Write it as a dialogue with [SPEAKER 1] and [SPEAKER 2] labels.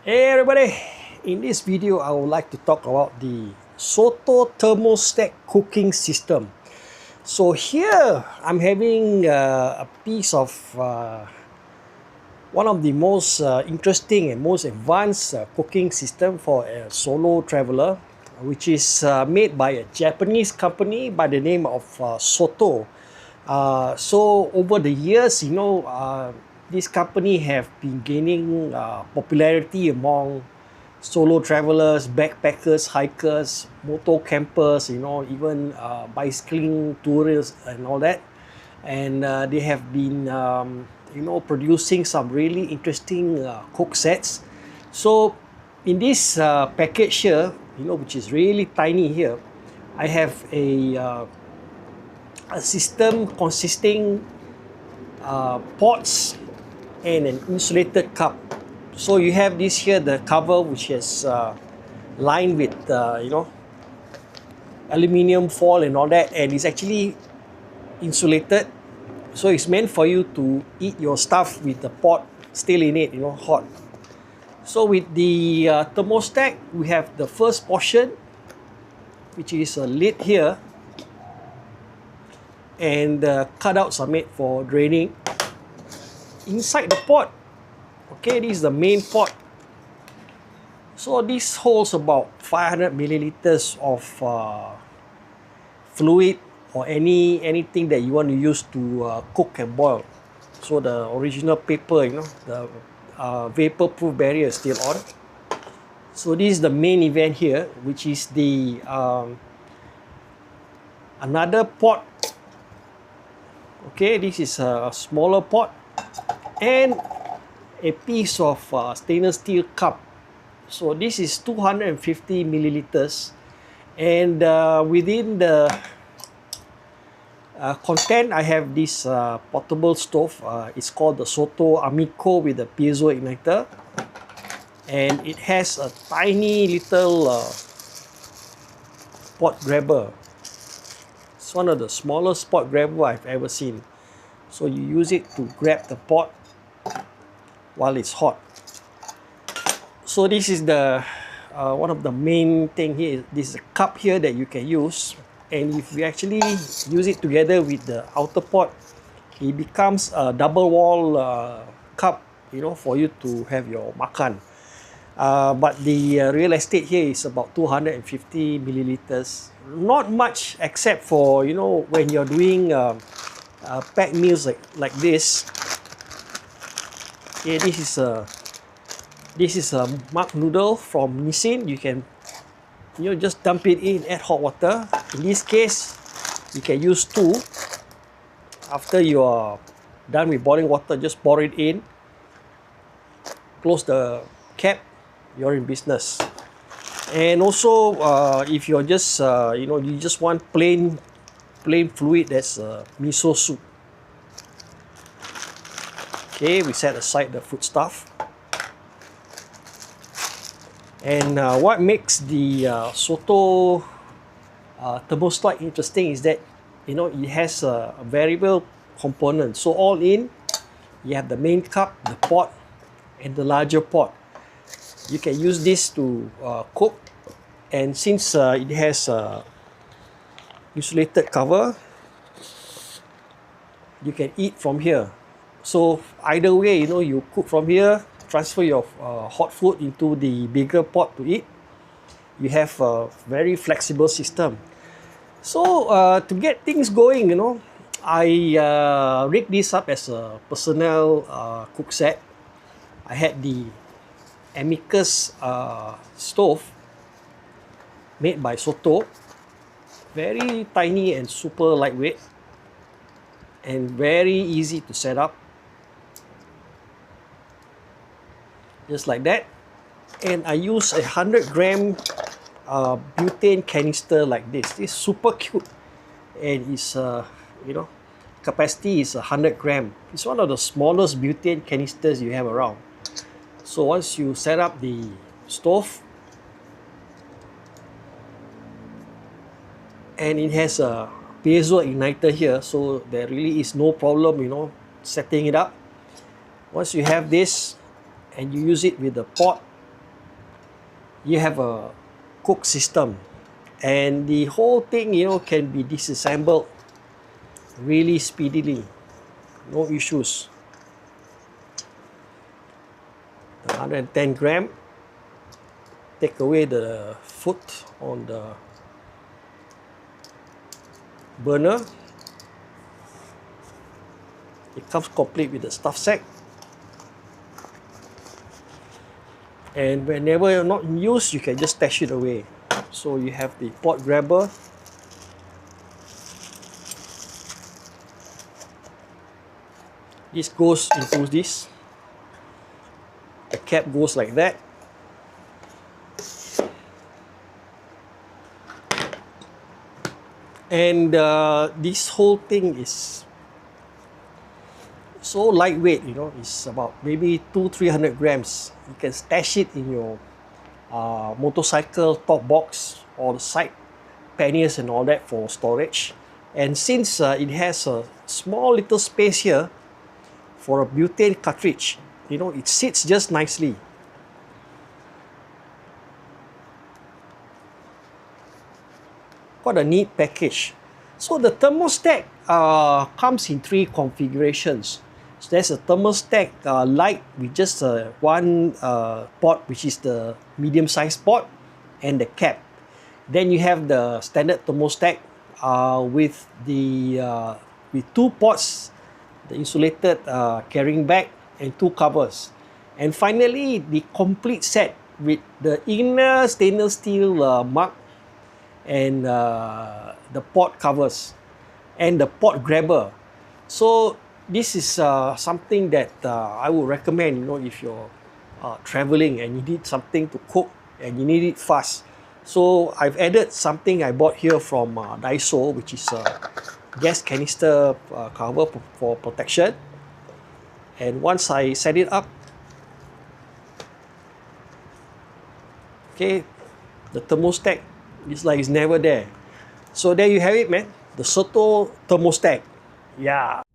[SPEAKER 1] Hey everybody, in this video I would like to talk about the Soto Thermostack cooking system. So here I'm having a piece of one of the most interesting and most advanced cooking system for a solo traveler, which is made by a Japanese company by the name of Soto. So over the years, this company have been gaining popularity among solo travelers, backpackers, hikers, moto campers, even bicycling tourists and all that. And they have been, producing some really interesting cook sets. So in this package here, which is really tiny here, I have a system consisting pots and an insulated cup. So you have this here, the cover, which is lined with aluminium foil and all that, and it's actually insulated. So it's meant for you to eat your stuff with the pot still in it, hot. So with the thermostat, we have the first portion, which is a lid here, and the cutouts are made for draining. Inside the pot, okay, this is the main pot. So this holds about 500 milliliters of fluid or anything that you want to use to cook and boil. So the original paper, the vapor-proof barrier is still on. So this is the main event here, which is the another pot. Okay, this is a smaller pot and a piece of stainless steel cup. So this is 250 milliliters, and within the content I have this portable stove. It's called the Soto Amicus with a piezo igniter, and it has a tiny little pot grabber. It's one of the smallest pot grabber I've ever seen. So you use it to grab the pot while it's hot. So this is the one of the main thing here. This is a cup here that you can use, and if you actually use it together with the outer pot, it becomes a double wall cup, for you to have your makan. But the real estate here is about 250 milliliters. Not much, except for when you're doing packed meals like this. Okay, this is a mug noodle from Nissin. You can just dump it in, add hot water. In this case, you can use two. After you are done with boiling water, just pour it in, close the cap, you're in business. And also if you're just you just want plain fluid, that's miso soup. Okay, we set aside the food stuff. And what makes the Soto thermostat interesting is that it has a variable component. So all in, you have the main cup, the pot, and the larger pot. You can use this to cook, and since it has a insulated cover, you can eat from here. So either way, you cook from here, transfer your hot food into the bigger pot to eat. You have a very flexible system. So to get things going, I rigged this up as a personal cook set. I had the Amicus stove made by Soto, very tiny and super lightweight and very easy to set up, just like that. And I use a 100-gram butane canister like this. It's super cute, and it's capacity is 100 gram. It's one of the smallest butane canisters you have around. So once you set up the stove, and it has a piezo igniter here, so there really is no problem, setting it up. Once you have this and you use it with the pot, you have a cook system, and the whole thing, you know, can be disassembled really speedily, no issues. 110 gram, take away the foot on the burner. It comes complete with the stuff sack, and whenever you're not in use, you can just stash it away. So you have the pot grabber, this goes into this, the cap goes like that, and this whole thing is so lightweight, you know, it's about maybe 200-300 grams. You can stash it in your motorcycle top box or the side panniers and all that for storage. And since it has a small little space here for a butane cartridge, you know, it sits just nicely. Quite a neat package. So the thermostat comes in 3 configurations. So there's a thermostat light with just one pot, which is the medium-sized pot, and the cap. Then you have the standard thermostat with the with 2 pots, the insulated carrying bag, and 2 covers. And finally, the complete set with the inner stainless steel mug and the pot covers and the pot grabber. So this is something that I would recommend, you know, if you're traveling and you need something to cook and you need it fast. So I've added something I bought here from Daiso, which is a gas canister cover for protection. And once I set it up, okay, the thermostat is like it's never there. So there you have it, man. The Soto Thermostack. Yeah.